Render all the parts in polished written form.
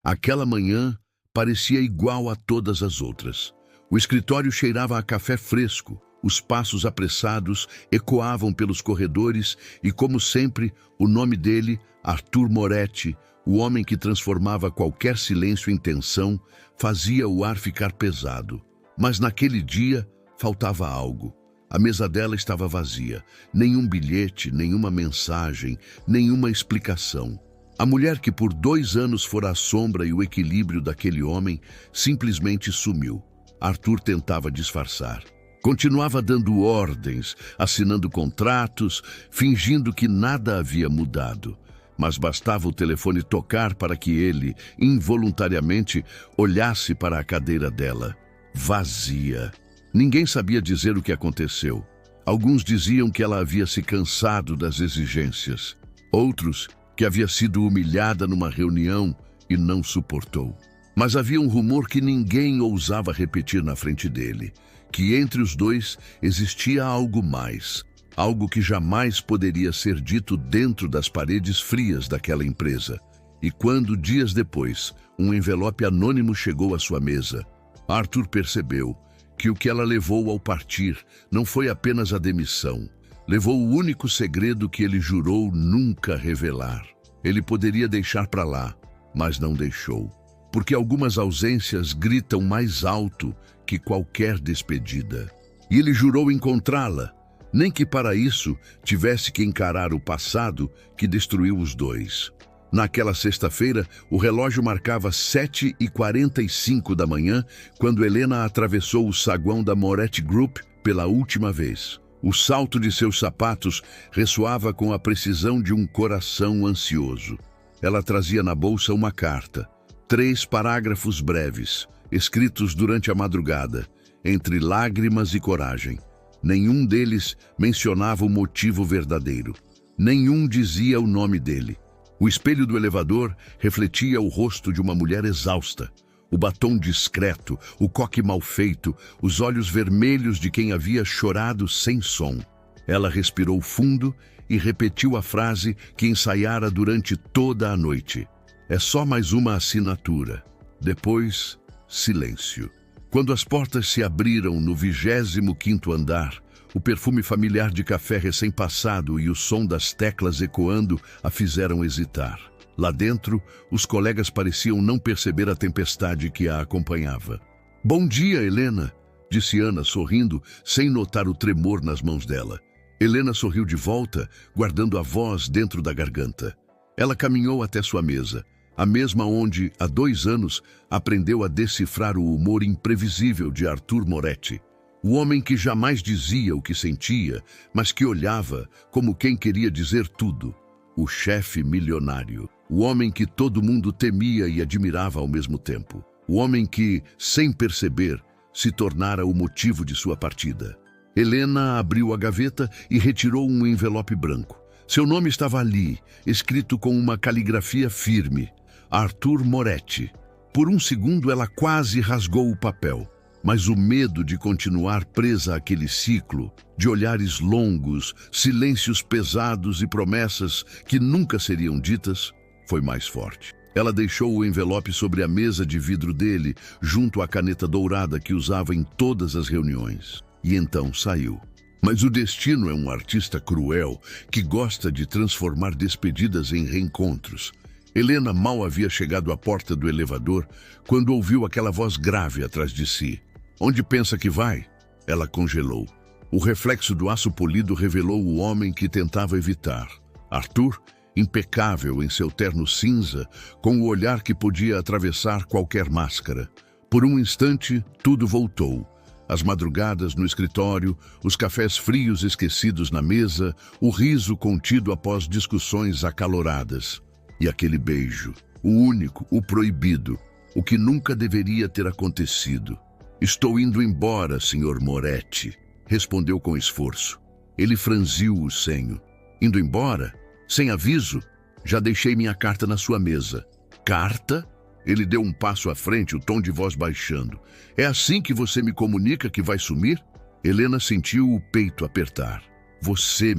Aquela manhã parecia igual a todas as outras. O escritório cheirava a café fresco, os passos apressados ecoavam pelos corredores e, como sempre, o nome dele, Arthur Moretti, o homem que transformava qualquer silêncio em tensão, fazia o ar ficar pesado. Mas naquele dia faltava algo. A mesa dela estava vazia. Nenhum bilhete, nenhuma mensagem, nenhuma explicação. A mulher que por 2 anos fora a sombra e o equilíbrio daquele homem simplesmente sumiu. Arthur tentava disfarçar. Continuava dando ordens, assinando contratos, fingindo que nada havia mudado. Mas bastava o telefone tocar para que ele, involuntariamente, olhasse para a cadeira dela. Vazia. Ninguém sabia dizer o que aconteceu. Alguns diziam que ela havia se cansado das exigências. Outros, que havia sido humilhada numa reunião e não suportou. Mas havia um rumor que ninguém ousava repetir na frente dele, que entre os dois existia algo mais, algo que jamais poderia ser dito dentro das paredes frias daquela empresa. E quando, dias depois, um envelope anônimo chegou à sua mesa, Arthur percebeu que o que ela levou ao partir não foi apenas a demissão, levou o único segredo que ele jurou nunca revelar. Ele poderia deixar para lá, mas não deixou. Porque algumas ausências gritam mais alto que qualquer despedida. E ele jurou encontrá-la, nem que para isso tivesse que encarar o passado que destruiu os dois. Naquela sexta-feira, o relógio marcava 7h45 da manhã, quando Helena atravessou o saguão da Moretti Group pela última vez. O salto de seus sapatos ressoava com a precisão de um coração ansioso. Ela trazia na bolsa uma carta. 3 parágrafos breves, escritos durante a madrugada, entre lágrimas e coragem. Nenhum deles mencionava o motivo verdadeiro. Nenhum dizia o nome dele. O espelho do elevador refletia o rosto de uma mulher exausta. O batom discreto, o coque mal feito, os olhos vermelhos de quem havia chorado sem som. Ela respirou fundo e repetiu a frase que ensaiara durante toda a noite. É só mais uma assinatura. Depois, silêncio. Quando as portas se abriram no 25º andar, o perfume familiar de café recém-passado e o som das teclas ecoando a fizeram hesitar. Lá dentro, os colegas pareciam não perceber a tempestade que a acompanhava. "Bom dia, Helena", disse Ana, sorrindo, sem notar o tremor nas mãos dela. Helena sorriu de volta, guardando a voz dentro da garganta. Ela caminhou até sua mesa, a mesma onde, há 2 anos, aprendeu a decifrar o humor imprevisível de Arthur Moretti. O homem que jamais dizia o que sentia, mas que olhava como quem queria dizer tudo. O chefe milionário. O homem que todo mundo temia e admirava ao mesmo tempo. O homem que, sem perceber, se tornara o motivo de sua partida. Helena abriu a gaveta e retirou um envelope branco. Seu nome estava ali, escrito com uma caligrafia firme. Arthur Moretti. Por um segundo ela quase rasgou o papel. Mas o medo de continuar presa àquele ciclo, de olhares longos, silêncios pesados e promessas que nunca seriam ditas, foi mais forte. Ela deixou o envelope sobre a mesa de vidro dele, junto à caneta dourada que usava em todas as reuniões. E então saiu. Mas o destino é um artista cruel que gosta de transformar despedidas em reencontros. Helena mal havia chegado à porta do elevador quando ouviu aquela voz grave atrás de si. "Onde pensa que vai?" Ela congelou. O reflexo do aço polido revelou o homem que tentava evitar. Arthur, impecável em seu terno cinza, com o olhar que podia atravessar qualquer máscara. Por um instante, tudo voltou. As madrugadas no escritório, os cafés frios esquecidos na mesa, o riso contido após discussões acaloradas. E aquele beijo, o único, o proibido, o que nunca deveria ter acontecido. "Estou indo embora, Sr. Moretti", respondeu com esforço. Ele franziu o senho. "Indo embora? Sem aviso? Já deixei minha carta na sua mesa." "Carta?" Ele deu um passo à frente, o tom de voz baixando. "É assim que você me comunica que vai sumir?" Helena sentiu o peito apertar. "Você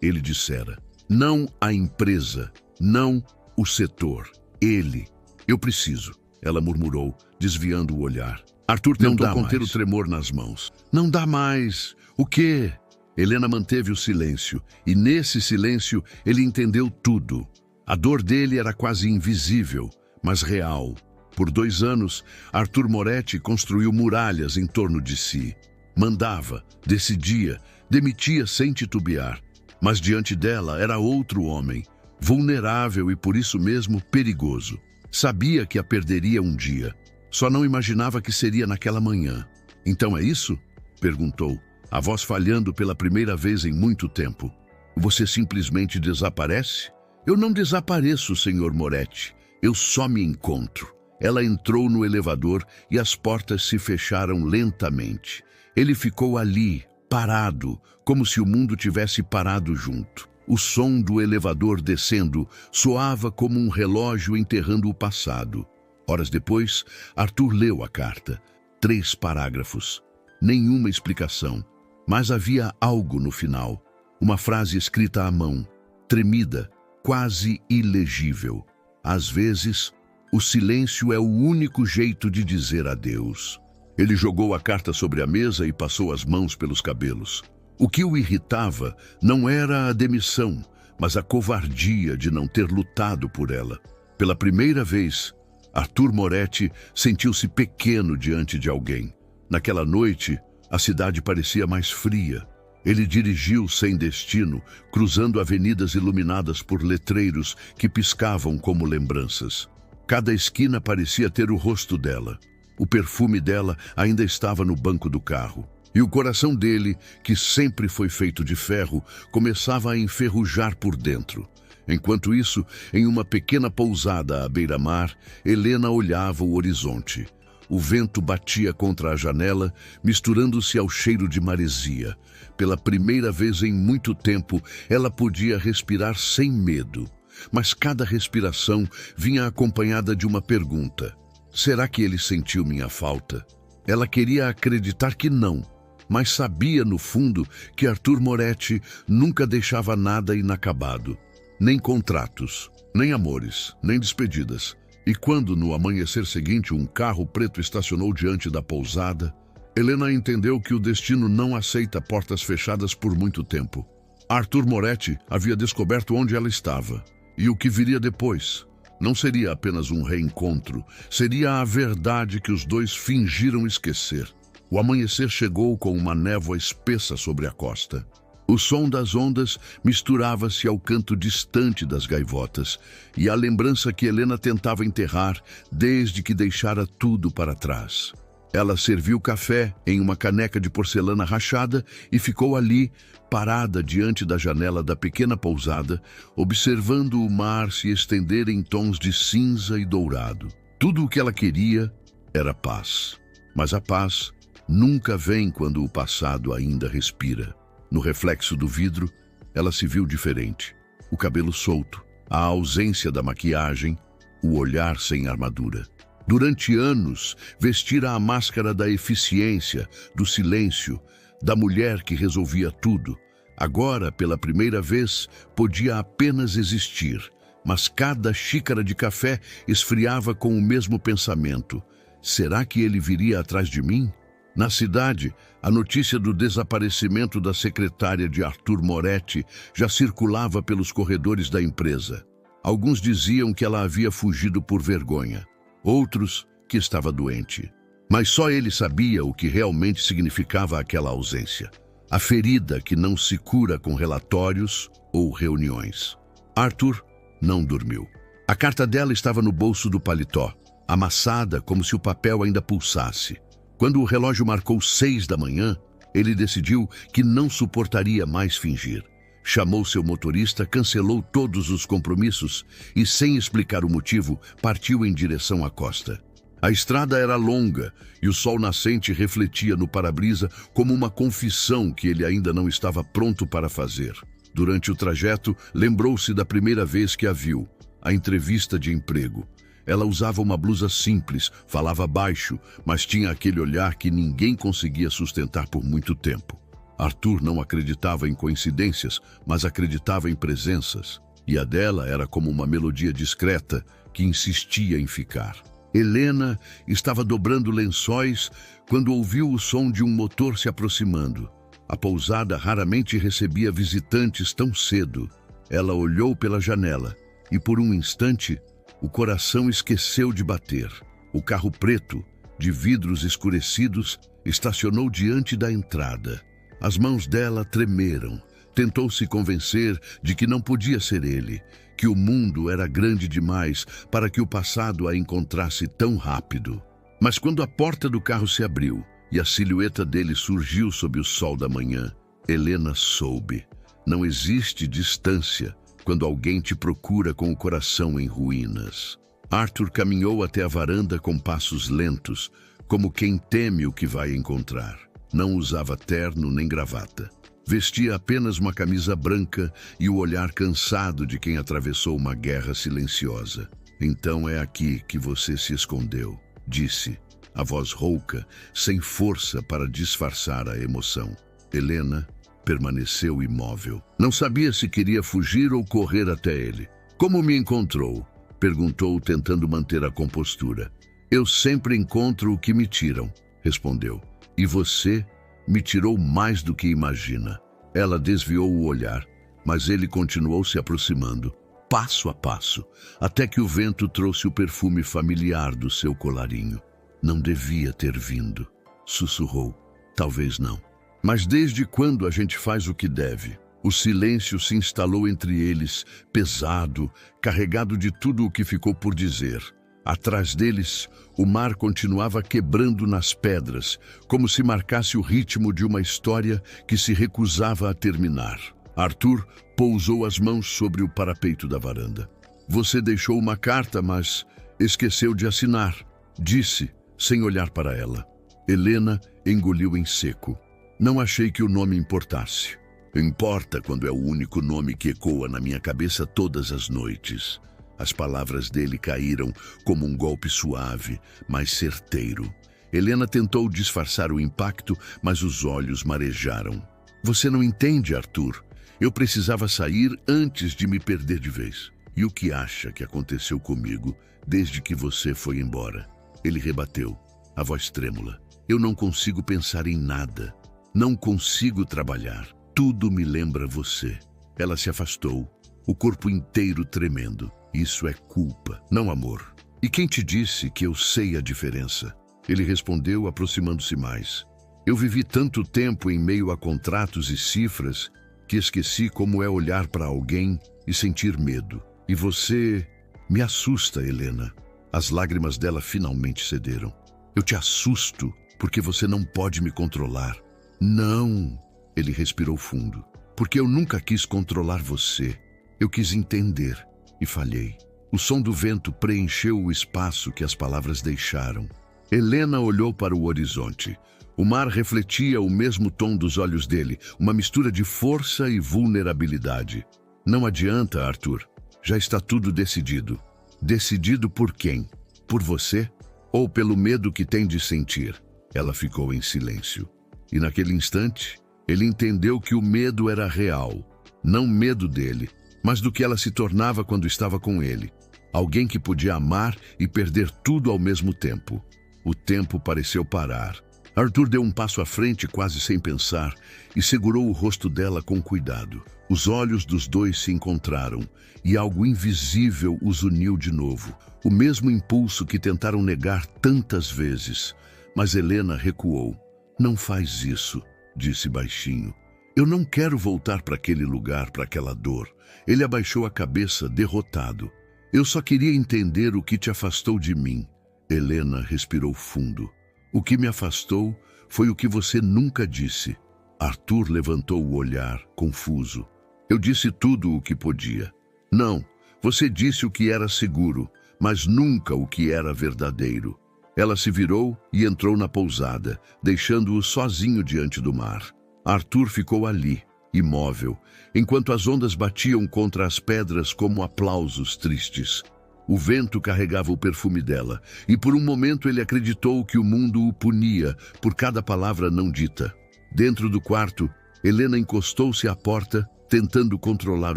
ele dissera. "Não a empresa, não o setor. Ele. Eu preciso, ela murmurou, desviando o olhar. Arthur tentou conter o tremor nas mãos. Não dá mais. O quê? Helena manteve o silêncio, e nesse silêncio ele entendeu tudo. A dor dele era quase invisível, mas real. Por 2 anos, Arthur Moretti construiu muralhas em torno de si. Mandava, decidia, demitia sem titubear. Mas diante dela era outro homem, vulnerável e por isso mesmo perigoso. Sabia que a perderia um dia. Só não imaginava que seria naquela manhã. Então é isso? Perguntou, a voz falhando pela primeira vez em muito tempo. Você simplesmente desaparece? Eu não desapareço, Sr. Moretti. Eu só me encontro. Ela entrou no elevador e as portas se fecharam lentamente. Ele ficou ali, parado, como se o mundo tivesse parado junto. O som do elevador descendo soava como um relógio enterrando o passado. Horas depois, Arthur leu a carta. 3 parágrafos. Nenhuma explicação. Mas havia algo no final. Uma frase escrita à mão, tremida, quase ilegível. Às vezes, o silêncio é o único jeito de dizer adeus. Ele jogou a carta sobre a mesa e passou as mãos pelos cabelos. O que o irritava não era a demissão, mas a covardia de não ter lutado por ela. Pela primeira vez, Arthur Moretti sentiu-se pequeno diante de alguém. Naquela noite, a cidade parecia mais fria. Ele dirigiu sem destino, cruzando avenidas iluminadas por letreiros que piscavam como lembranças. Cada esquina parecia ter o rosto dela. O perfume dela ainda estava no banco do carro. E o coração dele, que sempre foi feito de ferro, começava a enferrujar por dentro. Enquanto isso, em uma pequena pousada à beira-mar, Helena olhava o horizonte. O vento batia contra a janela, misturando-se ao cheiro de maresia. Pela primeira vez em muito tempo, ela podia respirar sem medo. Mas cada respiração vinha acompanhada de uma pergunta. Será que ele sentiu minha falta? Ela queria acreditar que não, mas sabia no fundo que Arthur Moretti nunca deixava nada inacabado. Nem contratos, nem amores, nem despedidas. E quando, no amanhecer seguinte, um carro preto estacionou diante da pousada, Helena entendeu que o destino não aceita portas fechadas por muito tempo. Arthur Moretti havia descoberto onde ela estava. E o que viria depois não seria apenas um reencontro, seria a verdade que os dois fingiram esquecer. O amanhecer chegou com uma névoa espessa sobre a costa. O som das ondas misturava-se ao canto distante das gaivotas e à lembrança que Helena tentava enterrar desde que deixara tudo para trás. Ela serviu café em uma caneca de porcelana rachada e ficou ali, parada diante da janela da pequena pousada, observando o mar se estender em tons de cinza e dourado. Tudo o que ela queria era paz. Mas a paz nunca vem quando o passado ainda respira. No reflexo do vidro, ela se viu diferente. O cabelo solto, a ausência da maquiagem, o olhar sem armadura. Durante anos, vestira a máscara da eficiência, do silêncio, da mulher que resolvia tudo. Agora, pela primeira vez, podia apenas existir, mas cada xícara de café esfriava com o mesmo pensamento. Será que ele viria atrás de mim? Na cidade, a notícia do desaparecimento da secretária de Arthur Moretti já circulava pelos corredores da empresa. Alguns diziam que ela havia fugido por vergonha, outros que estava doente. Mas só ele sabia o que realmente significava aquela ausência. A ferida que não se cura com relatórios ou reuniões. Arthur não dormiu. A carta dela estava no bolso do paletó, amassada como se o papel ainda pulsasse. Quando o relógio marcou 6 da manhã, ele decidiu que não suportaria mais fingir. Chamou seu motorista, cancelou todos os compromissos e, sem explicar o motivo, partiu em direção à costa. A estrada era longa e o sol nascente refletia no para-brisa como uma confissão que ele ainda não estava pronto para fazer. Durante o trajeto, lembrou-se da primeira vez que a viu, a entrevista de emprego. Ela usava uma blusa simples, falava baixo, mas tinha aquele olhar que ninguém conseguia sustentar por muito tempo. Arthur não acreditava em coincidências, mas acreditava em presenças. E a dela era como uma melodia discreta que insistia em ficar. Helena estava dobrando lençóis quando ouviu o som de um motor se aproximando. A pousada raramente recebia visitantes tão cedo. Ela olhou pela janela e, por um instante, o coração esqueceu de bater. O carro preto, de vidros escurecidos, estacionou diante da entrada. As mãos dela tremeram. Tentou se convencer de que não podia ser ele, que o mundo era grande demais para que o passado a encontrasse tão rápido. Mas quando a porta do carro se abriu e a silhueta dele surgiu sob o sol da manhã, Helena soube. Não existe distância quando alguém te procura com o coração em ruínas. Arthur caminhou até a varanda com passos lentos, como quem teme o que vai encontrar. Não usava terno nem gravata. Vestia apenas uma camisa branca e o olhar cansado de quem atravessou uma guerra silenciosa. "Então é aqui que você se escondeu", disse, a voz rouca, sem força para disfarçar a emoção. Helena permaneceu imóvel. Não sabia se queria fugir ou correr até ele. "Como me encontrou?", perguntou, tentando manter a compostura. "Eu sempre encontro o que me tiram", respondeu. "E você me tirou mais do que imagina." Ela desviou o olhar, mas ele continuou se aproximando, passo a passo, até que o vento trouxe o perfume familiar do seu colarinho. "Não devia ter vindo", sussurrou. "Talvez não. Mas desde quando a gente faz o que deve?" O silêncio se instalou entre eles, pesado, carregado de tudo o que ficou por dizer. Atrás deles, o mar continuava quebrando nas pedras, como se marcasse o ritmo de uma história que se recusava a terminar. Arthur pousou as mãos sobre o parapeito da varanda. "Você deixou uma carta, mas esqueceu de assinar", disse, sem olhar para ela. Helena engoliu em seco. "Não achei que o nome importasse." "Importa quando é o único nome que ecoa na minha cabeça todas as noites." As palavras dele caíram como um golpe suave, mas certeiro. Helena tentou disfarçar o impacto, mas os olhos marejaram. "Você não entende, Arthur. Eu precisava sair antes de me perder de vez. E o que acha que aconteceu comigo desde que você foi embora?" Ele rebateu, a voz trêmula. "Eu não consigo pensar em nada. Não consigo trabalhar. Tudo me lembra você." Ela se afastou, o corpo inteiro tremendo. "Isso é culpa, não amor. E quem te disse que eu sei a diferença?" Ele respondeu, aproximando-se mais. "Eu vivi tanto tempo em meio a contratos e cifras que esqueci como é olhar para alguém e sentir medo. E você me assusta, Helena." As lágrimas dela finalmente cederam. "Eu te assusto porque você não pode me controlar." "Não." Ele respirou fundo. "Porque eu nunca quis controlar você. Eu quis entender. E falhei." O som do vento preencheu o espaço que as palavras deixaram. Helena olhou para o horizonte. O mar refletia o mesmo tom dos olhos dele, uma mistura de força e vulnerabilidade. "Não adianta, Arthur. Já está tudo decidido." "Decidido por quem? Por você? Ou pelo medo que tem de sentir?" Ela ficou em silêncio. E naquele instante, ele entendeu que o medo era real. Não medo dele, mas do que ela se tornava quando estava com ele. Alguém que podia amar e perder tudo ao mesmo tempo. O tempo pareceu parar. Arthur deu um passo à frente quase sem pensar e segurou o rosto dela com cuidado. Os olhos dos dois se encontraram e algo invisível os uniu de novo. O mesmo impulso que tentaram negar tantas vezes. Mas Helena recuou. "Não faz isso", disse baixinho. "Eu não quero voltar para aquele lugar, para aquela dor." Ele abaixou a cabeça, derrotado. "Eu só queria entender o que te afastou de mim." Helena respirou fundo. "O que me afastou foi o que você nunca disse." Arthur levantou o olhar, confuso. "Eu disse tudo o que podia." "Não, você disse o que era seguro, mas nunca o que era verdadeiro." Ela se virou e entrou na pousada, deixando-o sozinho diante do mar. Arthur ficou ali, imóvel, enquanto as ondas batiam contra as pedras como aplausos tristes. O vento carregava o perfume dela, e por um momento ele acreditou que o mundo o punia por cada palavra não dita. Dentro do quarto, Helena encostou-se à porta, tentando controlar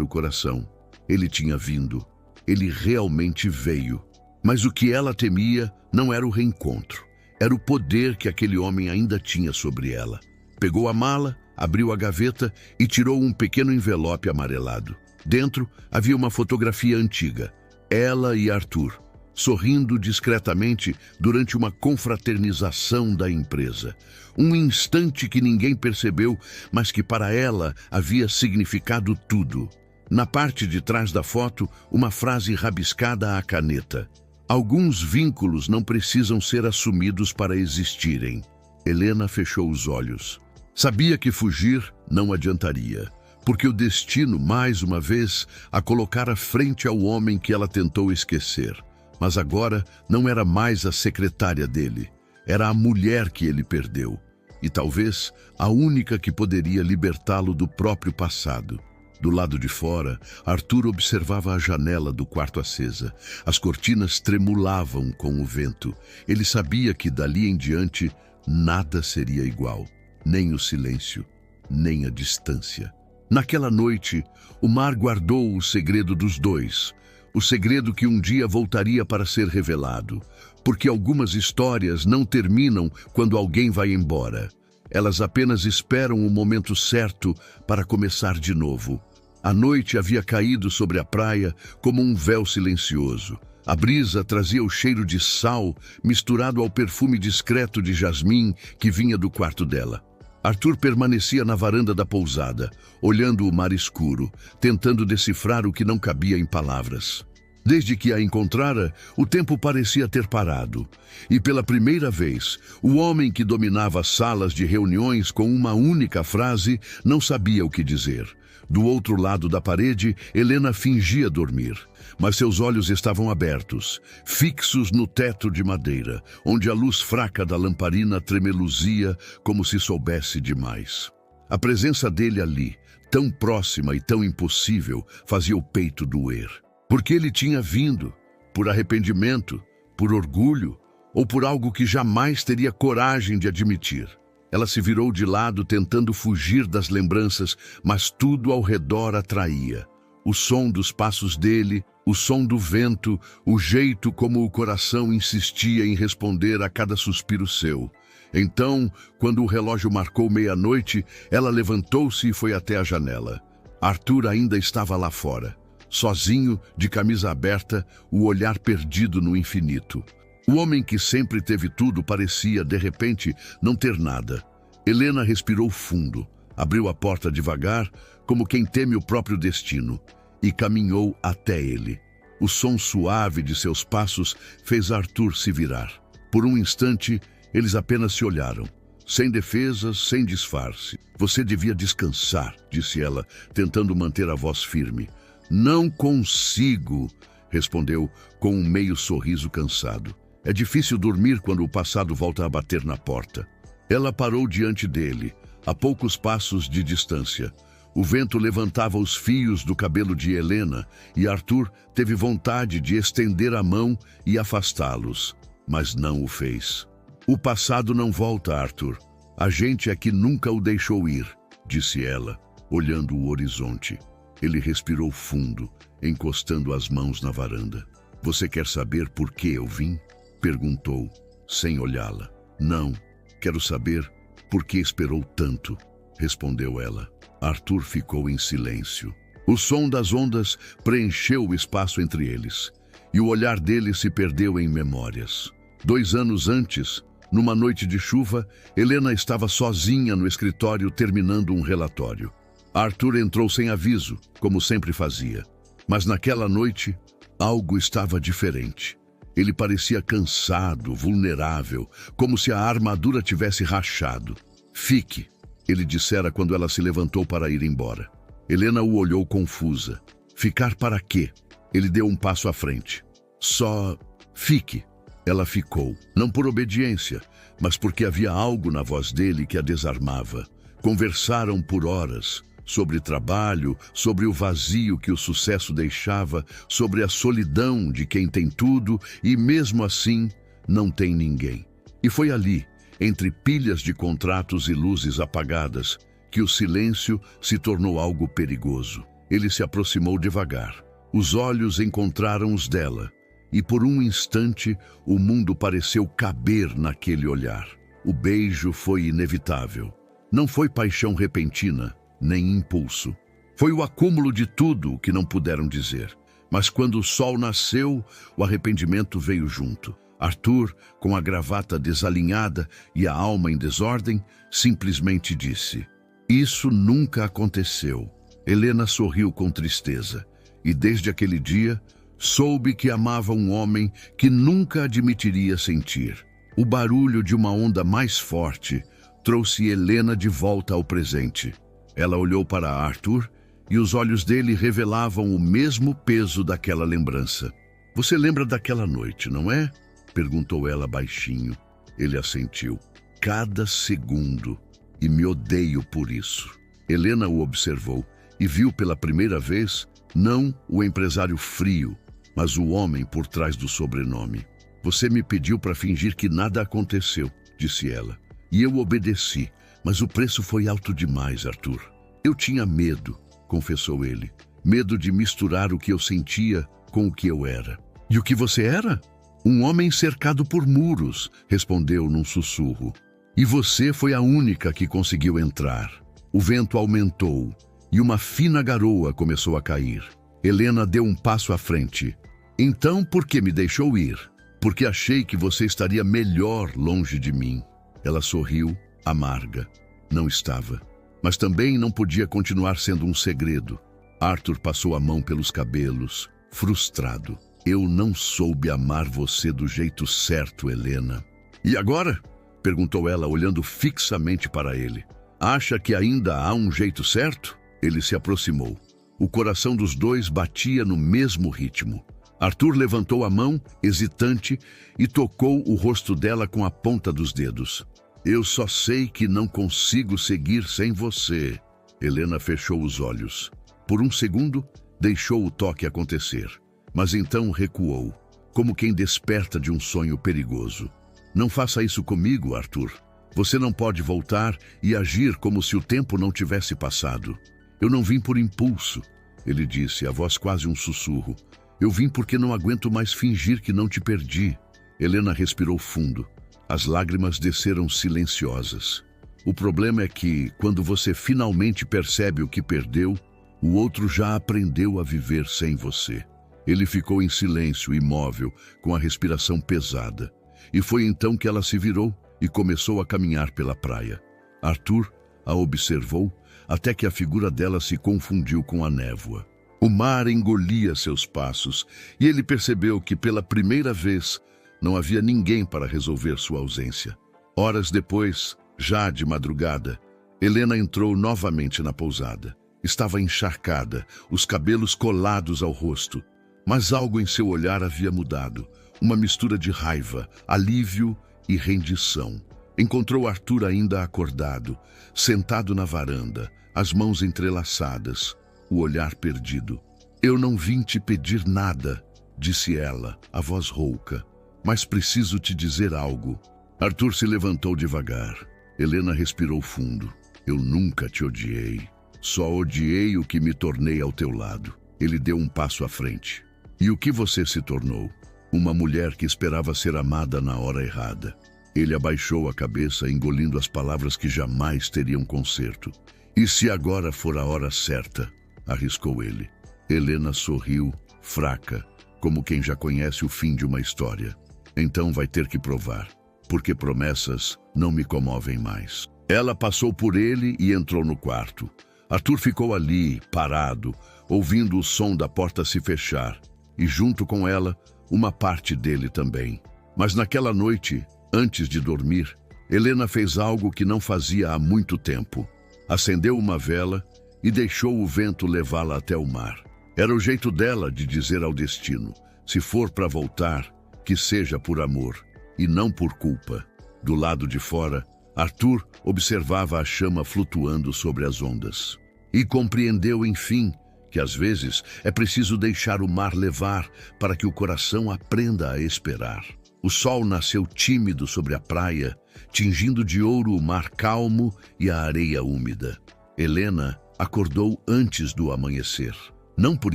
o coração. Ele tinha vindo. ele realmente veio. Mas o que ela temia não era o reencontro. Era o poder que aquele homem ainda tinha sobre ela. Pegou a mala, abriu a gaveta e tirou um pequeno envelope amarelado. Dentro havia uma fotografia antiga. Ela e Arthur, sorrindo discretamente durante uma confraternização da empresa. Um instante que ninguém percebeu, mas que para ela havia significado tudo. Na parte de trás da foto, uma frase rabiscada à caneta. Alguns vínculos não precisam ser assumidos para existirem. Helena fechou os olhos. Sabia que fugir não adiantaria, porque o destino, mais uma vez, a colocara frente ao homem que ela tentou esquecer. Mas agora não era mais a secretária dele, era a mulher que ele perdeu. E talvez a única que poderia libertá-lo do próprio passado. Do lado de fora, Arthur observava a janela do quarto acesa. As cortinas tremulavam com o vento. Ele sabia que dali em diante nada seria igual. Nem o silêncio, nem a distância. Naquela noite, o mar guardou o segredo dos dois. O segredo que um dia voltaria para ser revelado. Porque algumas histórias não terminam quando alguém vai embora. Elas apenas esperam o momento certo para começar de novo. A noite havia caído sobre a praia como um véu silencioso. A brisa trazia o cheiro de sal misturado ao perfume discreto de jasmim que vinha do quarto dela. Arthur permanecia na varanda da pousada, olhando o mar escuro, tentando decifrar o que não cabia em palavras. Desde que a encontrara, o tempo parecia ter parado. E pela primeira vez, o homem que dominava as salas de reuniões com uma única frase não sabia o que dizer. Do outro lado da parede, Helena fingia dormir, mas seus olhos estavam abertos, fixos no teto de madeira, onde a luz fraca da lamparina tremeluzia como se soubesse demais. A presença dele ali, tão próxima e tão impossível, fazia o peito doer. Porque ele tinha vindo, por arrependimento, por orgulho, ou por algo que jamais teria coragem de admitir. Ela se virou de lado tentando fugir das lembranças, mas tudo ao redor atraía. O som dos passos dele, o som do vento, o jeito como o coração insistia em responder a cada suspiro seu. Então, quando o relógio marcou meia-noite, ela levantou-se e foi até a janela. Arthur ainda estava lá fora, sozinho, de camisa aberta, o olhar perdido no infinito. O homem que sempre teve tudo parecia, de repente, não ter nada. Helena respirou fundo, abriu a porta devagar, como quem teme o próprio destino, e caminhou até ele. O som suave de seus passos fez Arthur se virar. Por um instante, eles apenas se olharam, sem defesas, sem disfarce. "Você devia descansar", disse ela, tentando manter a voz firme. "Não consigo", respondeu com um meio sorriso cansado. "É difícil dormir quando o passado volta a bater na porta." Ela parou diante dele, a poucos passos de distância. O vento levantava os fios do cabelo de Helena e Arthur teve vontade de estender a mão e afastá-los, mas não o fez. "O passado não volta, Arthur. A gente é que nunca o deixou ir", disse ela, olhando o horizonte. Ele respirou fundo, encostando as mãos na varanda. "Você quer saber por que eu vim?" perguntou, sem olhá-la. "Não, quero saber por que esperou tanto", respondeu ela. Arthur ficou em silêncio. O som das ondas preencheu o espaço entre eles, e o olhar dele se perdeu em memórias. 2 anos antes, numa noite de chuva, Helena estava sozinha no escritório terminando um relatório. Arthur entrou sem aviso, como sempre fazia. Mas naquela noite, algo estava diferente. Ele parecia cansado, vulnerável, como se a armadura tivesse rachado. "Fique", ele dissera quando ela se levantou para ir embora. Helena o olhou confusa. "Ficar para quê?" Ele deu um passo à frente. "Só fique." Ela ficou, não por obediência, mas porque havia algo na voz dele que a desarmava. Conversaram por horas. Sobre trabalho, sobre o vazio que o sucesso deixava, sobre a solidão de quem tem tudo e, mesmo assim, não tem ninguém. E foi ali, entre pilhas de contratos e luzes apagadas, que o silêncio se tornou algo perigoso. Ele se aproximou devagar, Os olhos encontraram os dela, e por um instante o mundo pareceu caber naquele olhar. O beijo foi inevitável. Não foi paixão repentina, nem impulso. Foi o acúmulo de tudo o que não puderam dizer. Mas quando o sol nasceu, o arrependimento veio junto. Arthur, com a gravata desalinhada e a alma em desordem, simplesmente disse: "Isso nunca aconteceu." Helena sorriu com tristeza, e desde aquele dia soube que amava um homem que nunca admitiria sentir. O barulho de uma onda mais forte trouxe Helena de volta ao presente. Ela olhou para Arthur e os olhos dele revelavam o mesmo peso daquela lembrança. "Você lembra daquela noite, não é?" perguntou ela baixinho. Ele assentiu. "Cada segundo, e me odeio por isso." Helena o observou e viu pela primeira vez não o empresário frio, mas o homem por trás do sobrenome. "Você me pediu para fingir que nada aconteceu", disse ela. "E eu obedeci, mas o preço foi alto demais, Arthur." "Eu tinha medo", confessou ele. "Medo de misturar o que eu sentia com o que eu era." "E o que você era?" "Um homem cercado por muros", respondeu num sussurro. "E você foi a única que conseguiu entrar." O vento aumentou e uma fina garoa começou a cair. Helena deu um passo à frente. "Então por que me deixou ir?" "Porque achei que você estaria melhor longe de mim." Ela sorriu, amarga. Não estava. Mas também não podia continuar sendo um segredo. Arthur passou a mão pelos cabelos, frustrado. "Eu não soube amar você do jeito certo, Helena." "E agora?" perguntou ela, olhando fixamente para ele. "Acha que ainda há um jeito certo?" Ele se aproximou. O coração dos dois batia no mesmo ritmo. Arthur levantou a mão, hesitante, e tocou o rosto dela com a ponta dos dedos. "Eu só sei que não consigo seguir sem você." Helena fechou os olhos. Por um segundo, deixou o toque acontecer, mas então recuou, como quem desperta de um sonho perigoso. "Não faça isso comigo, Arthur. Você não pode voltar e agir como se o tempo não tivesse passado." "Eu não vim por impulso", ele disse, a voz quase um sussurro. "Eu vim porque não aguento mais fingir que não te perdi." Helena respirou fundo. As lágrimas desceram silenciosas. "O problema é que, quando você finalmente percebe o que perdeu, o outro já aprendeu a viver sem você." Ele ficou em silêncio, imóvel, com a respiração pesada. E foi então que ela se virou e começou a caminhar pela praia. Arthur a observou até que a figura dela se confundiu com a névoa. O mar engolia seus passos e ele percebeu que, pela primeira vez, não havia ninguém para resolver sua ausência. Horas depois, já de madrugada, Helena entrou novamente na pousada. Estava encharcada, os cabelos colados ao rosto. Mas algo em seu olhar havia mudado. Uma mistura de raiva, alívio e rendição. Encontrou Arthur ainda acordado, sentado na varanda, as mãos entrelaçadas, o olhar perdido. "Eu não vim te pedir nada", disse ela, a voz rouca. "Mas preciso te dizer algo." Arthur se levantou devagar. Helena respirou fundo. "Eu nunca te odiei. Só odiei o que me tornei ao teu lado." Ele deu um passo à frente. "E o que você se tornou?" "Uma mulher que esperava ser amada na hora errada." Ele abaixou a cabeça, engolindo as palavras que jamais teriam conserto. "E se agora for a hora certa?" arriscou ele. Helena sorriu, fraca, como quem já conhece o fim de uma história. "Então vai ter que provar, porque promessas não me comovem mais." Ela passou por ele e entrou no quarto. Arthur ficou ali, parado, ouvindo o som da porta se fechar, e junto com ela, uma parte dele também. Mas naquela noite, antes de dormir, Helena fez algo que não fazia há muito tempo. Acendeu uma vela e deixou o vento levá-la até o mar. Era o jeito dela de dizer ao destino: se for para voltar, que seja por amor e não por culpa. Do lado de fora, Arthur observava a chama flutuando sobre as ondas. E compreendeu, enfim, que às vezes é preciso deixar o mar levar para que o coração aprenda a esperar. O sol nasceu tímido sobre a praia, tingindo de ouro o mar calmo e a areia úmida. Helena acordou antes do amanhecer. Não por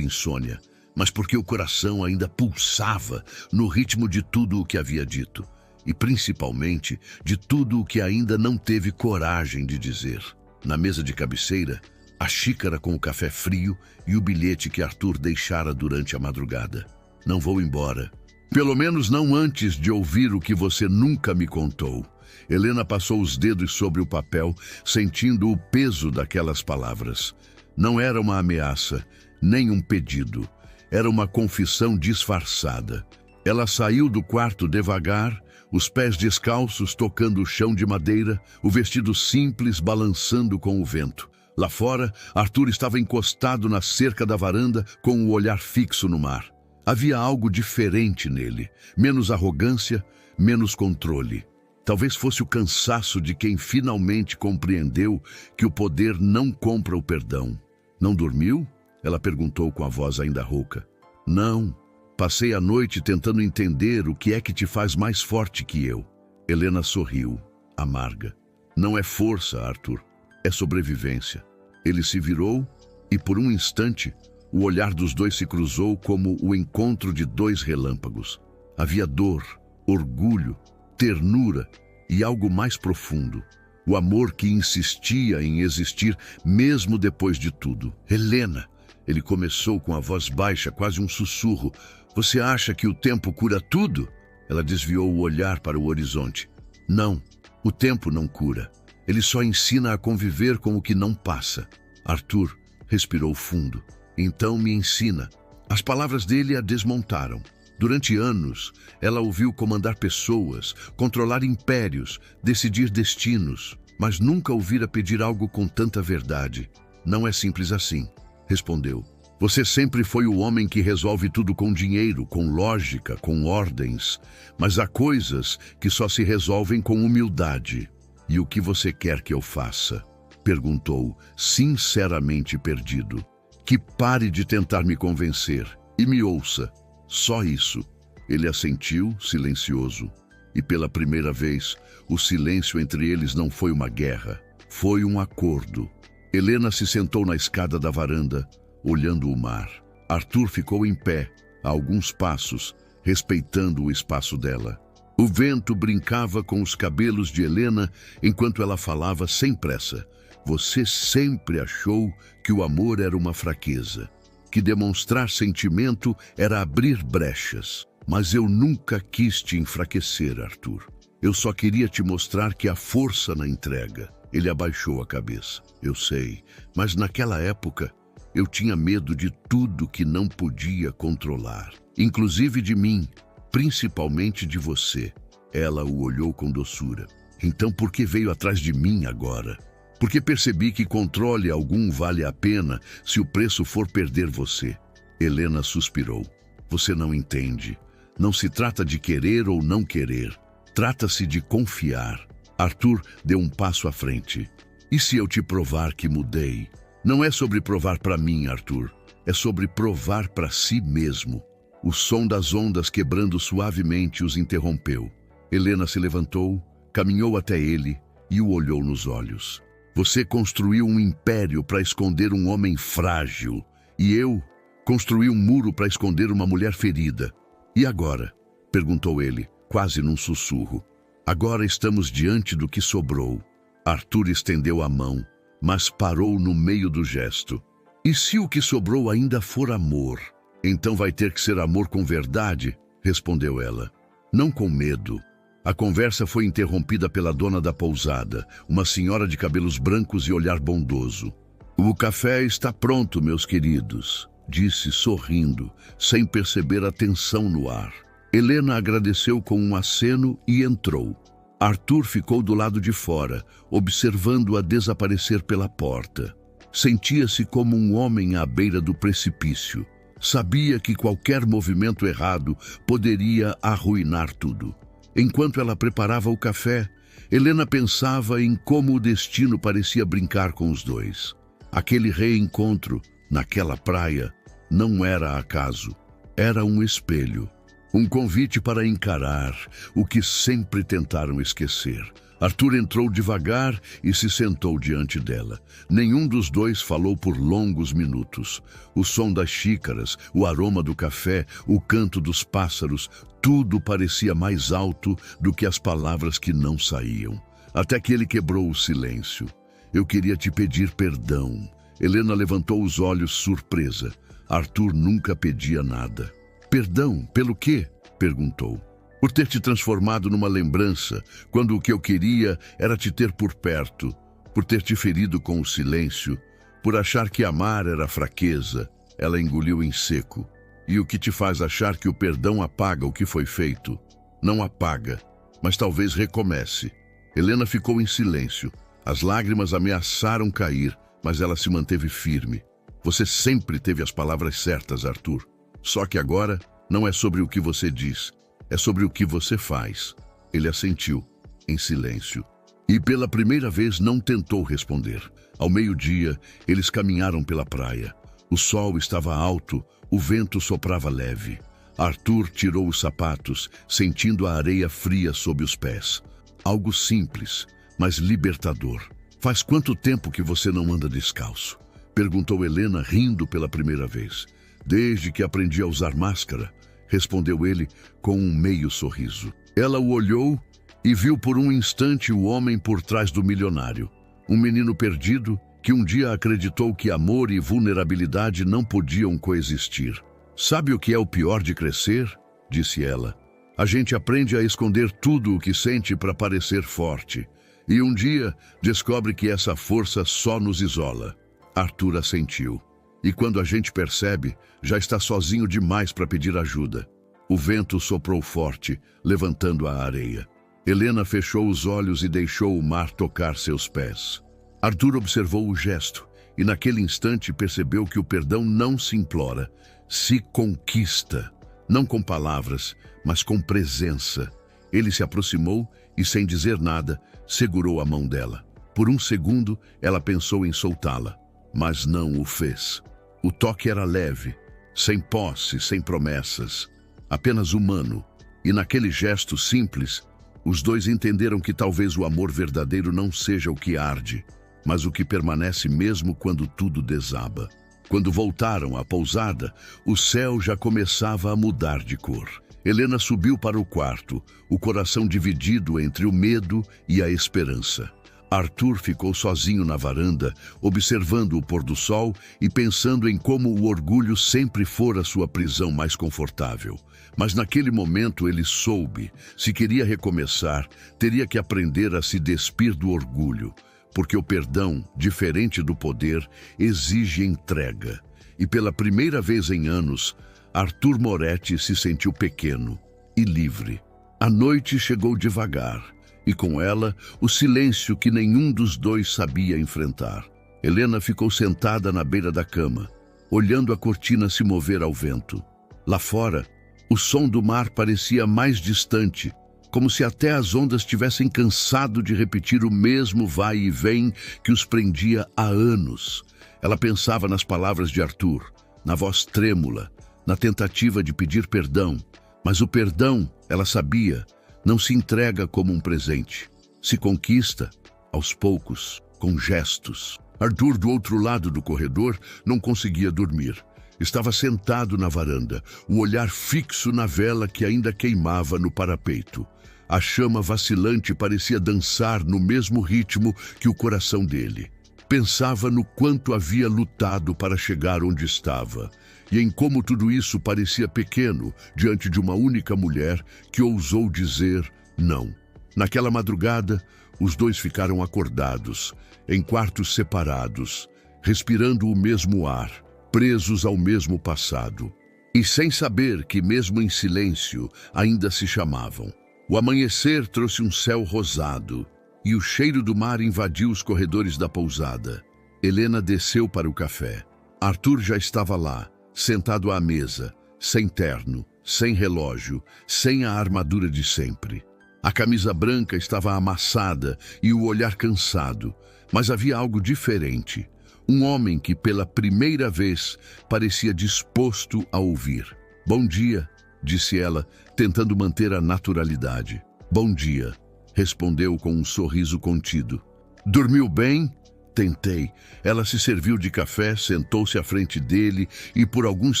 insônia, mas porque o coração ainda pulsava no ritmo de tudo o que havia dito, e principalmente de tudo o que ainda não teve coragem de dizer. Na mesa de cabeceira, a xícara com o café frio e o bilhete que Arthur deixara durante a madrugada. Não vou embora. Pelo menos não antes de ouvir o que você nunca me contou. Helena passou os dedos sobre o papel, sentindo o peso daquelas palavras. Não era uma ameaça, nem um pedido. Era uma confissão disfarçada. Ela saiu do quarto devagar, os pés descalços tocando o chão de madeira, o vestido simples balançando com o vento. Lá fora, Arthur estava encostado na cerca da varanda com o olhar fixo no mar. Havia algo diferente nele, menos arrogância, menos controle. Talvez fosse o cansaço de quem finalmente compreendeu que o poder não compra o perdão. Não dormiu? Ela perguntou com a voz ainda rouca. Não. Passei a noite tentando entender o que é que te faz mais forte que eu. Helena sorriu, amarga. Não é força, Arthur. É sobrevivência. Ele se virou e, por um instante, o olhar dos dois se cruzou como o encontro de dois relâmpagos. Havia dor, orgulho, ternura e algo mais profundo. O amor que insistia em existir mesmo depois de tudo. Helena, ele começou com a voz baixa, quase um sussurro. Você acha que o tempo cura tudo? Ela desviou o olhar para o horizonte. Não, o tempo não cura. Ele só ensina a conviver com o que não passa. Arthur respirou fundo. Então me ensina. As palavras dele a desmontaram. Durante anos, ela ouviu comandar pessoas, controlar impérios, decidir destinos, mas nunca ouvira pedir algo com tanta verdade. Não é simples assim, respondeu. Você sempre foi o homem que resolve tudo com dinheiro, com lógica, com ordens, mas há coisas que só se resolvem com humildade. E o que você quer que eu faça? Perguntou, sinceramente perdido. Que pare de tentar me convencer e me ouça. Só isso. Ele assentiu, silencioso. E pela primeira vez, o silêncio entre eles não foi uma guerra, foi um acordo. Helena se sentou na escada da varanda, olhando o mar. Arthur ficou em pé, a alguns passos, respeitando o espaço dela. O vento brincava com os cabelos de Helena enquanto ela falava sem pressa. Você sempre achou que o amor era uma fraqueza, que demonstrar sentimento era abrir brechas. Mas eu nunca quis te enfraquecer, Arthur. Eu só queria te mostrar que há força na entrega. Ele abaixou a cabeça. Eu sei, mas naquela época eu tinha medo de tudo que não podia controlar, inclusive de mim. Principalmente de você. Ela o olhou com doçura. Então por que veio atrás de mim agora? Porque percebi que controle algum vale a pena se o preço for perder você. Helena suspirou. Você não entende. Não se trata de querer ou não querer. Trata-se de confiar. Arthur deu um passo à frente. E se eu te provar que mudei? Não é sobre provar para mim, Arthur. É sobre provar para si mesmo. O som das ondas quebrando suavemente os interrompeu. Helena se levantou, caminhou até ele e o olhou nos olhos. Você construiu um império para esconder um homem frágil. E eu construí um muro para esconder uma mulher ferida. E agora? Perguntou ele, quase num sussurro. Agora estamos diante do que sobrou. Arthur estendeu a mão, mas parou no meio do gesto. E se o que sobrou ainda for amor? Então vai ter que ser amor com verdade, respondeu ela. Não com medo. A conversa foi interrompida pela dona da pousada, uma senhora de cabelos brancos e olhar bondoso. O café está pronto, meus queridos, disse sorrindo, sem perceber a tensão no ar. Helena agradeceu com um aceno e entrou. Arthur ficou do lado de fora, observando-a desaparecer pela porta. Sentia-se como um homem à beira do precipício. Sabia que qualquer movimento errado poderia arruinar tudo. Enquanto ela preparava o café, Helena pensava em como o destino parecia brincar com os dois. Aquele reencontro, naquela praia, não era acaso. Era um espelho. Um convite para encarar o que sempre tentaram esquecer. Arthur entrou devagar e se sentou diante dela. Nenhum dos dois falou por longos minutos. O som das xícaras, o aroma do café, o canto dos pássaros, tudo parecia mais alto do que as palavras que não saíam. Até que ele quebrou o silêncio. Eu queria te pedir perdão. Helena levantou os olhos surpresa. Arthur nunca pedia nada. Perdão, pelo quê? Perguntou. Por ter te transformado numa lembrança, quando o que eu queria era te ter por perto, por ter te ferido com o silêncio, por achar que amar era fraqueza. Ela engoliu em seco. E o que te faz achar que o perdão apaga o que foi feito? Não apaga, mas talvez recomece. Helena ficou em silêncio. As lágrimas ameaçaram cair, mas ela se manteve firme. Você sempre teve as palavras certas, Arthur. Só que agora não é sobre o que você diz. É sobre o que você faz. Ele assentiu, em silêncio. E pela primeira vez não tentou responder. Ao meio-dia, eles caminharam pela praia. O sol estava alto, o vento soprava leve. Arthur tirou os sapatos, sentindo a areia fria sob os pés. Algo simples, mas libertador. Faz quanto tempo que você não anda descalço? Perguntou Helena, rindo pela primeira vez. Desde que aprendi a usar máscara, respondeu ele com um meio sorriso. Ela o olhou e viu por um instante o homem por trás do milionário. Um menino perdido que um dia acreditou que amor e vulnerabilidade não podiam coexistir. Sabe o que é o pior de crescer? Disse ela. A gente aprende a esconder tudo o que sente para parecer forte. E um dia descobre que essa força só nos isola. Arthur assentiu. E quando a gente percebe, já está sozinho demais para pedir ajuda. O vento soprou forte, levantando a areia. Helena fechou os olhos e deixou o mar tocar seus pés. Arthur observou o gesto e naquele instante percebeu que o perdão não se implora, se conquista. Não com palavras, mas com presença. Ele se aproximou e, sem dizer nada, segurou a mão dela. Por um segundo, ela pensou em soltá-la, mas não o fez. O toque era leve, sem posse, sem promessas, apenas humano. E naquele gesto simples, os dois entenderam que talvez o amor verdadeiro não seja o que arde, mas o que permanece mesmo quando tudo desaba. Quando voltaram à pousada, o céu já começava a mudar de cor. Helena subiu para o quarto, o coração dividido entre o medo e a esperança. Arthur ficou sozinho na varanda, observando o pôr do sol e pensando em como o orgulho sempre fora sua prisão mais confortável. Mas naquele momento ele soube, se queria recomeçar, teria que aprender a se despir do orgulho, porque o perdão, diferente do poder, exige entrega. E pela primeira vez em anos, Arthur Moretti se sentiu pequeno e livre. A noite chegou devagar. E com ela, o silêncio que nenhum dos dois sabia enfrentar. Helena ficou sentada na beira da cama, olhando a cortina se mover ao vento. Lá fora, o som do mar parecia mais distante, como se até as ondas tivessem cansado de repetir o mesmo vai e vem que os prendia há anos. Ela pensava nas palavras de Arthur, na voz trêmula, na tentativa de pedir perdão. Mas o perdão, ela sabia, não se entrega como um presente. Se conquista, aos poucos, com gestos. Arthur, do outro lado do corredor, não conseguia dormir. Estava sentado na varanda, o olhar fixo na vela que ainda queimava no parapeito. A chama vacilante parecia dançar no mesmo ritmo que o coração dele. Pensava no quanto havia lutado para chegar onde estava, e em como tudo isso parecia pequeno diante de uma única mulher que ousou dizer não. Naquela madrugada, os dois ficaram acordados, em quartos separados, respirando o mesmo ar, presos ao mesmo passado, e sem saber que, mesmo em silêncio, ainda se chamavam. O amanhecer trouxe um céu rosado, e o cheiro do mar invadiu os corredores da pousada. Helena desceu para o café. Arthur já estava lá, sentado à mesa, sem terno, sem relógio, sem a armadura de sempre. A camisa branca estava amassada e o olhar cansado, mas havia algo diferente. Um homem que, pela primeira vez, parecia disposto a ouvir. "Bom dia", disse ela, tentando manter a naturalidade. "Bom dia", respondeu com um sorriso contido. Dormiu bem? Tentei. Ela se serviu de café, sentou-se à frente dele e por alguns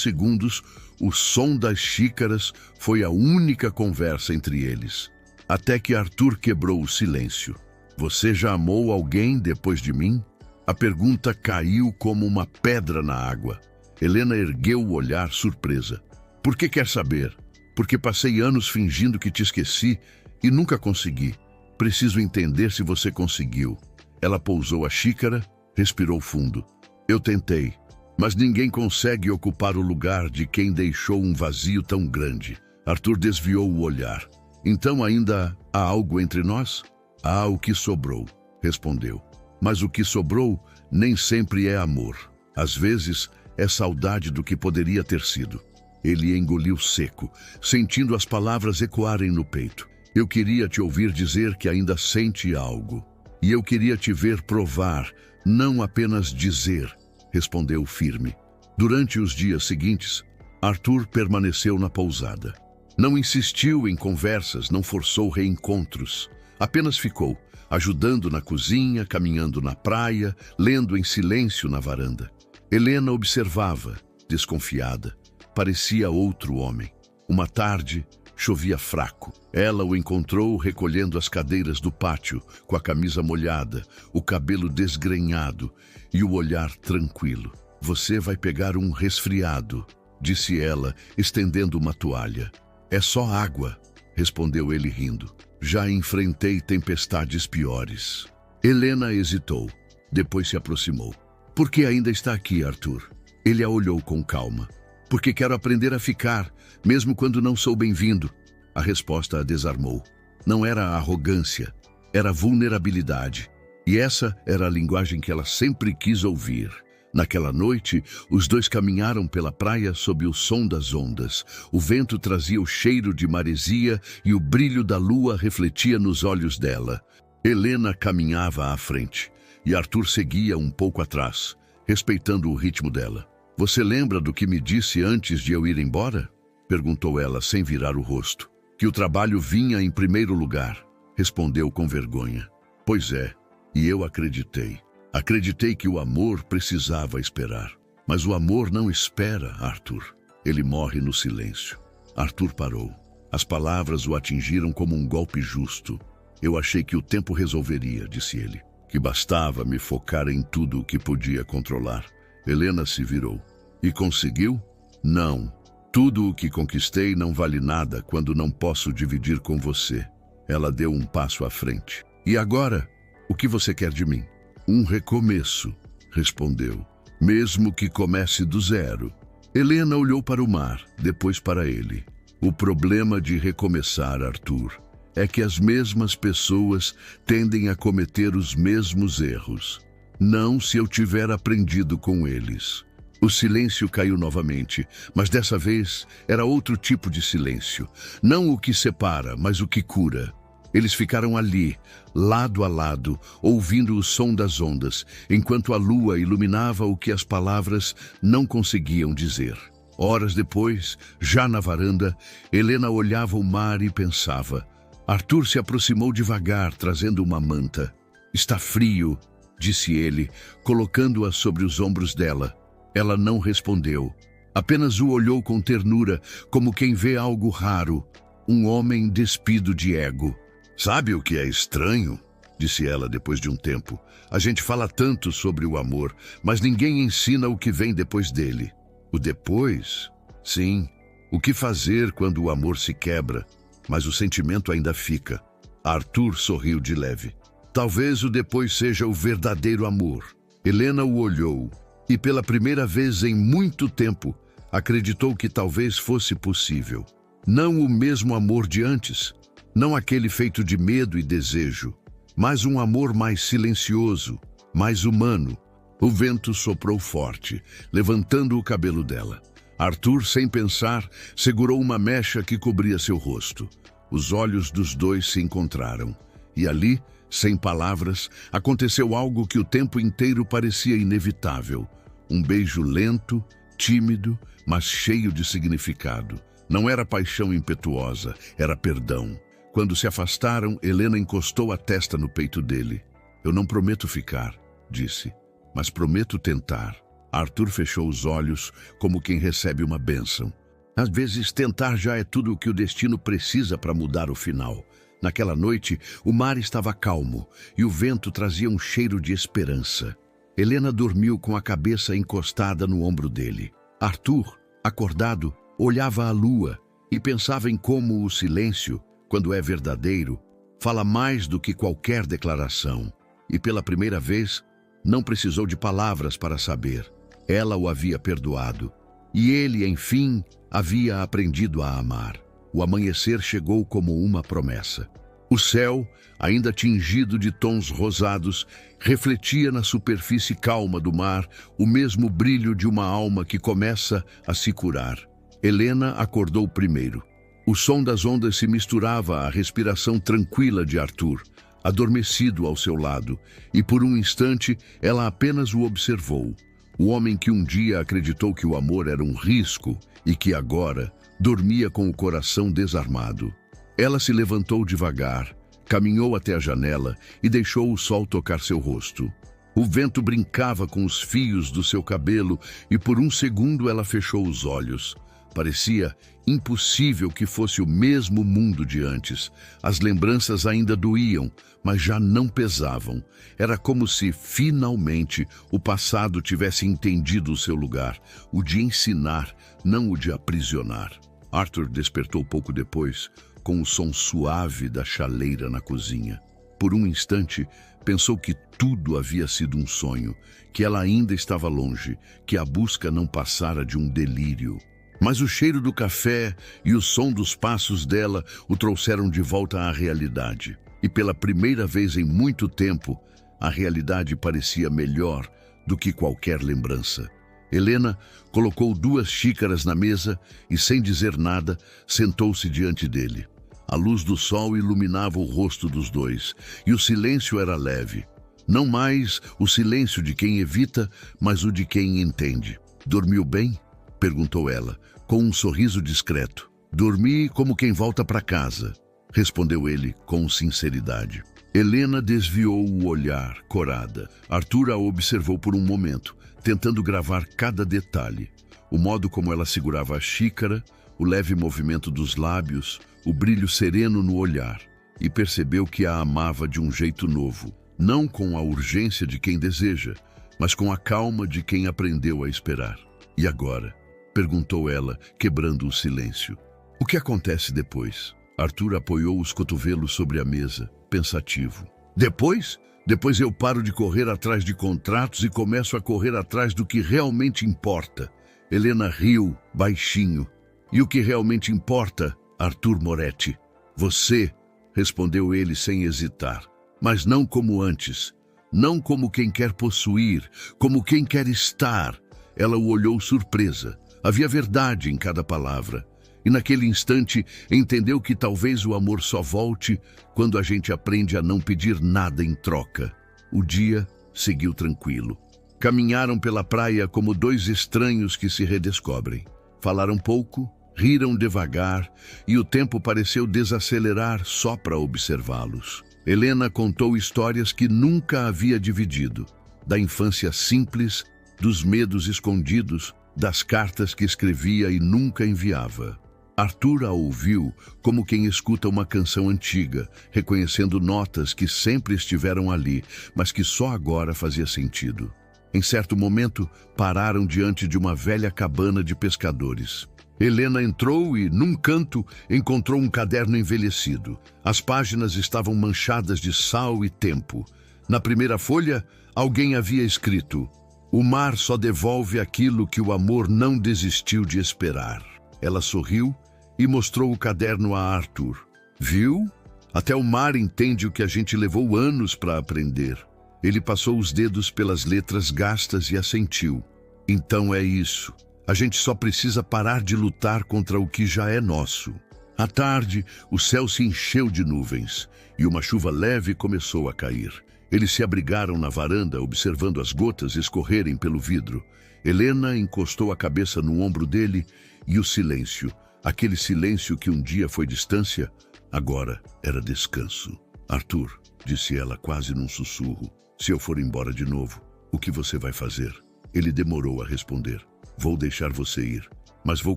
segundos o som das xícaras foi a única conversa entre eles. Até que Arthur quebrou o silêncio. Você já amou alguém depois de mim? A pergunta caiu como uma pedra na água. Helena ergueu o olhar surpresa. Por que quer saber? Porque passei anos fingindo que te esqueci e nunca consegui. Preciso entender se você conseguiu. Ela pousou a xícara, respirou fundo. Eu tentei, mas ninguém consegue ocupar o lugar de quem deixou um vazio tão grande. Arthur desviou o olhar. Então ainda há algo entre nós? Há o que sobrou, respondeu. Mas o que sobrou nem sempre é amor. Às vezes é saudade do que poderia ter sido. Ele engoliu seco, sentindo as palavras ecoarem no peito. Eu queria te ouvir dizer que ainda sente algo. E eu queria te ver provar, não apenas dizer, respondeu firme. Durante os dias seguintes, Arthur permaneceu na pousada. Não insistiu em conversas, não forçou reencontros. Apenas ficou, ajudando na cozinha, caminhando na praia, lendo em silêncio na varanda. Helena observava, desconfiada. Parecia outro homem. Uma tarde, chovia fraco. Ela o encontrou recolhendo as cadeiras do pátio, com a camisa molhada, o cabelo desgrenhado e o olhar tranquilo. Você vai pegar um resfriado, disse ela, estendendo uma toalha. É só água, respondeu ele rindo. Já enfrentei tempestades piores. Helena hesitou, depois se aproximou. Por que ainda está aqui, Arthur? Ele a olhou com calma. Porque quero aprender a ficar, mesmo quando não sou bem-vindo. A resposta a desarmou. Não era arrogância, era vulnerabilidade. E essa era a linguagem que ela sempre quis ouvir. Naquela noite, os dois caminharam pela praia sob o som das ondas. O vento trazia o cheiro de maresia e o brilho da lua refletia nos olhos dela. Helena caminhava à frente e Arthur seguia um pouco atrás, respeitando o ritmo dela. Você lembra do que me disse antes de eu ir embora? Perguntou ela sem virar o rosto. Que o trabalho vinha em primeiro lugar, respondeu com vergonha. Pois é, e eu acreditei. Acreditei que o amor precisava esperar. Mas o amor não espera, Arthur. Ele morre no silêncio. Arthur parou. As palavras o atingiram como um golpe justo. Eu achei que o tempo resolveria, disse ele. Que bastava me focar em tudo o que podia controlar. Helena se virou. E conseguiu? Não. Tudo o que conquistei não vale nada quando não posso dividir com você. Ela deu um passo à frente. E agora? O que você quer de mim? Um recomeço, respondeu. Mesmo que comece do zero. Helena olhou para o mar, depois para ele. O problema de recomeçar, Arthur, é que as mesmas pessoas tendem a cometer os mesmos erros. Não se eu tiver aprendido com eles. O silêncio caiu novamente, mas dessa vez era outro tipo de silêncio. Não o que separa, mas o que cura. Eles ficaram ali, lado a lado, ouvindo o som das ondas, enquanto a lua iluminava o que as palavras não conseguiam dizer. Horas depois, já na varanda, Helena olhava o mar e pensava. Arthur se aproximou devagar, trazendo uma manta. Está frio, disse ele, colocando-a sobre os ombros dela. Ela não respondeu. Apenas o olhou com ternura, como quem vê algo raro. Um homem despido de ego. Sabe o que é estranho? Disse ela depois de um tempo. A gente fala tanto sobre o amor, mas ninguém ensina o que vem depois dele. O depois? Sim. O que fazer quando o amor se quebra, mas o sentimento ainda fica? Arthur sorriu de leve. Talvez o depois seja o verdadeiro amor. Helena o olhou e pela primeira vez em muito tempo acreditou que talvez fosse possível. Não o mesmo amor de antes, não aquele feito de medo e desejo, mas um amor mais silencioso, mais humano. O vento soprou forte, levantando o cabelo dela. Arthur, sem pensar, segurou uma mecha que cobria seu rosto. Os olhos dos dois se encontraram. E ali, sem palavras, aconteceu algo que o tempo inteiro parecia inevitável. Um beijo lento, tímido, mas cheio de significado. Não era paixão impetuosa, era perdão. Quando se afastaram, Helena encostou a testa no peito dele. Eu não prometo ficar, disse, mas prometo tentar. Arthur fechou os olhos como quem recebe uma bênção. Às vezes, tentar já é tudo o que o destino precisa para mudar o final. Naquela noite, o mar estava calmo e o vento trazia um cheiro de esperança. Helena dormiu com a cabeça encostada no ombro dele. Arthur, acordado, olhava a lua e pensava em como o silêncio, quando é verdadeiro, fala mais do que qualquer declaração. E pela primeira vez, não precisou de palavras para saber. Ela o havia perdoado. E ele, enfim, havia aprendido a amar. O amanhecer chegou como uma promessa. O céu, ainda tingido de tons rosados, refletia na superfície calma do mar o mesmo brilho de uma alma que começa a se curar. Helena acordou primeiro. O som das ondas se misturava à respiração tranquila de Arthur, adormecido ao seu lado, e por um instante ela apenas o observou. O homem que um dia acreditou que o amor era um risco e que agora dormia com o coração desarmado. Ela se levantou devagar, caminhou até a janela e deixou o sol tocar seu rosto. O vento brincava com os fios do seu cabelo e por um segundo ela fechou os olhos. Parecia impossível que fosse o mesmo mundo de antes. As lembranças ainda doíam, mas já não pesavam. Era como se, finalmente, o passado tivesse entendido o seu lugar, o de ensinar, não o de aprisionar. Arthur despertou pouco depois, com o som suave da chaleira na cozinha. Por um instante, pensou que tudo havia sido um sonho, que ela ainda estava longe, que a busca não passara de um delírio. Mas o cheiro do café e o som dos passos dela o trouxeram de volta à realidade. E pela primeira vez em muito tempo, a realidade parecia melhor do que qualquer lembrança. Helena colocou 2 xícaras na mesa e, sem dizer nada, sentou-se diante dele. A luz do sol iluminava o rosto dos dois, e o silêncio era leve. Não mais o silêncio de quem evita, mas o de quem entende. "Dormiu bem?" perguntou ela, com um sorriso discreto. "Dormi como quem volta para casa", respondeu ele com sinceridade. Helena desviou o olhar, corada. Arthur a observou por um momento, tentando gravar cada detalhe. O modo como ela segurava a xícara, o leve movimento dos lábios, o brilho sereno no olhar. E percebeu que a amava de um jeito novo, não com a urgência de quem deseja, mas com a calma de quem aprendeu a esperar. "E agora?" perguntou ela, quebrando o silêncio. "O que acontece depois?" Arthur apoiou os cotovelos sobre a mesa, pensativo. "Depois? Depois eu paro de correr atrás de contratos e começo a correr atrás do que realmente importa." Helena riu, baixinho. "E o que realmente importa, Arthur Moretti?" "Você", respondeu ele sem hesitar. "Mas não como antes. Não como quem quer possuir, como quem quer estar." Ela o olhou surpresa. Havia verdade em cada palavra. E naquele instante entendeu que talvez o amor só volte quando a gente aprende a não pedir nada em troca. O dia seguiu tranquilo. Caminharam pela praia como 2 estranhos que se redescobrem. Falaram pouco, riram devagar e o tempo pareceu desacelerar só para observá-los. Helena contou histórias que nunca havia dividido. Da infância simples, dos medos escondidos, das cartas que escrevia e nunca enviava. Arthur a ouviu como quem escuta uma canção antiga, reconhecendo notas que sempre estiveram ali, mas que só agora fazia sentido. Em certo momento, pararam diante de uma velha cabana de pescadores. Helena entrou e, num canto, encontrou um caderno envelhecido. As páginas estavam manchadas de sal e tempo. Na primeira folha, alguém havia escrito: "O mar só devolve aquilo que o amor não desistiu de esperar." Ela sorriu e mostrou o caderno a Arthur. "Viu? Até o mar entende o que a gente levou anos para aprender." Ele passou os dedos pelas letras gastas e assentiu. "Então é isso. A gente só precisa parar de lutar contra o que já é nosso." À tarde, o céu se encheu de nuvens e uma chuva leve começou a cair. Eles se abrigaram na varanda, observando as gotas escorrerem pelo vidro. Helena encostou a cabeça no ombro dele e o silêncio, aquele silêncio que um dia foi distância, Agora era descanso. Arthur, disse ela quase num sussurro, se eu for embora de novo, o que você vai fazer? Ele demorou a responder. Vou deixar você ir, mas vou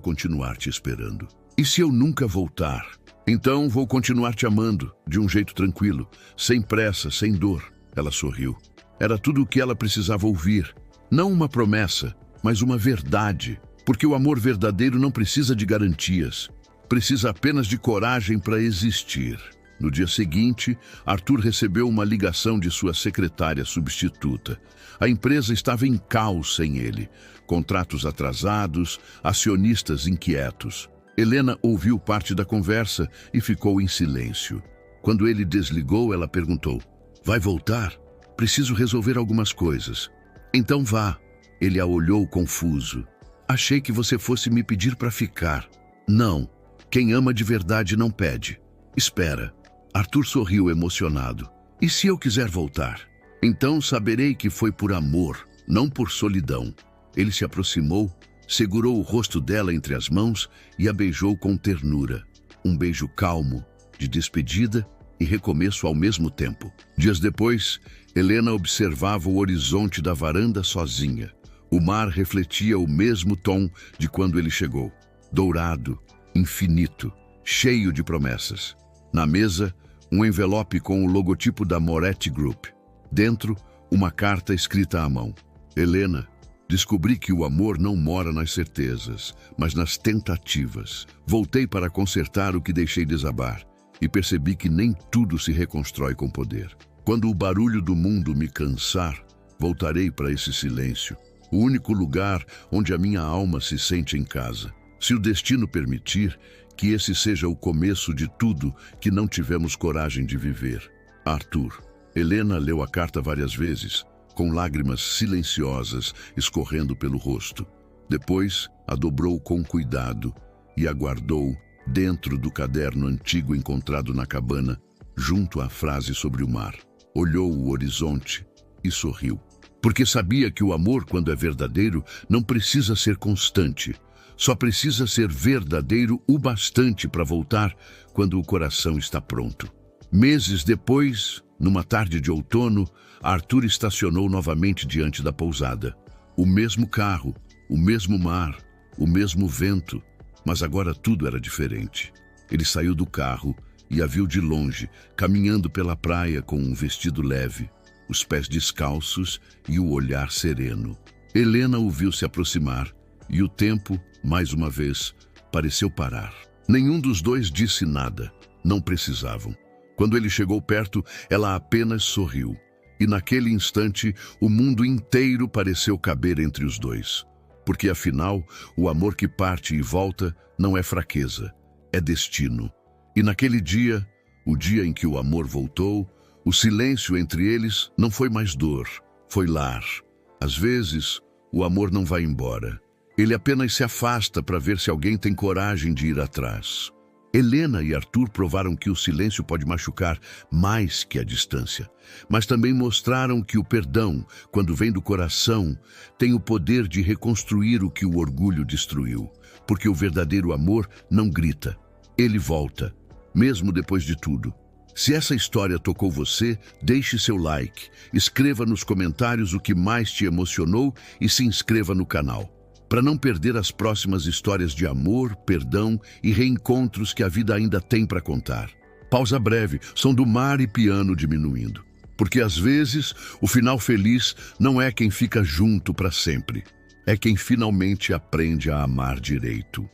continuar te esperando. E se eu nunca voltar? Então vou continuar te amando, de um jeito tranquilo, sem pressa, sem dor. Ela sorriu. Era tudo o que ela precisava ouvir. Não uma promessa, mas uma verdade. Porque o amor verdadeiro não precisa de garantias. Precisa apenas de coragem para existir. No dia seguinte, Arthur recebeu uma ligação de sua secretária substituta. A empresa estava em caos sem ele. Contratos atrasados, acionistas inquietos. Helena ouviu parte da conversa e ficou em silêncio. Quando ele desligou, ela perguntou: vai voltar? Preciso resolver algumas coisas. Então vá. Ele a olhou confuso. Achei que você fosse me pedir para ficar. Não. Quem ama de verdade não pede. Espera. Arthur sorriu emocionado. E se eu quiser voltar? Então saberei que foi por amor, não por solidão. Ele se aproximou, segurou o rosto dela entre as mãos e a beijou com ternura. Um beijo calmo, de despedida e recomeço ao mesmo tempo. Dias depois, Helena observava o horizonte da varanda sozinha. O mar refletia o mesmo tom de quando ele chegou. Dourado, infinito, cheio de promessas. Na mesa, um envelope com o logotipo da Moretti Group. Dentro, uma carta escrita à mão. Helena, descobri que o amor não mora nas certezas, mas nas tentativas. Voltei para consertar o que deixei desabar e percebi que nem tudo se reconstrói com poder. Quando o barulho do mundo me cansar, voltarei para esse silêncio, o único lugar onde a minha alma se sente em casa. Se o destino permitir, que esse seja o começo de tudo que não tivemos coragem de viver. Arthur. Helena leu a carta várias vezes, com lágrimas silenciosas escorrendo pelo rosto. Depois, a dobrou com cuidado e a guardou dentro do caderno antigo encontrado na cabana, junto à frase sobre o mar. Olhou o horizonte e sorriu. Porque sabia que o amor, quando é verdadeiro, não precisa ser constante. Só precisa ser verdadeiro o bastante para voltar quando o coração está pronto. Meses depois, numa tarde de outono, Arthur estacionou novamente diante da pousada. O mesmo carro, o mesmo mar, o mesmo vento, mas agora tudo era diferente. Ele saiu do carro e a viu de longe, caminhando pela praia com um vestido leve, os pés descalços e o olhar sereno. Helena o viu se aproximar e o tempo, mais uma vez, pareceu parar. Nenhum dos dois disse nada. Não precisavam. Quando ele chegou perto, ela apenas sorriu. E naquele instante, o mundo inteiro pareceu caber entre os dois. Porque afinal, o amor que parte e volta não é fraqueza, é destino. E naquele dia, o dia em que o amor voltou, o silêncio entre eles não foi mais dor, foi lar. Às vezes, o amor não vai embora. Ele apenas se afasta para ver se alguém tem coragem de ir atrás. Helena e Arthur provaram que o silêncio pode machucar mais que a distância, mas também mostraram que o perdão, quando vem do coração, tem o poder de reconstruir o que o orgulho destruiu, porque o verdadeiro amor não grita, ele volta, mesmo depois de tudo. Se essa história tocou você, deixe seu like, escreva nos comentários o que mais te emocionou e se inscreva no canal, para não perder as próximas histórias de amor, perdão e reencontros que a vida ainda tem para contar. Pausa breve, som do mar e piano diminuindo. Porque às vezes o final feliz não é quem fica junto para sempre, é quem finalmente aprende a amar direito.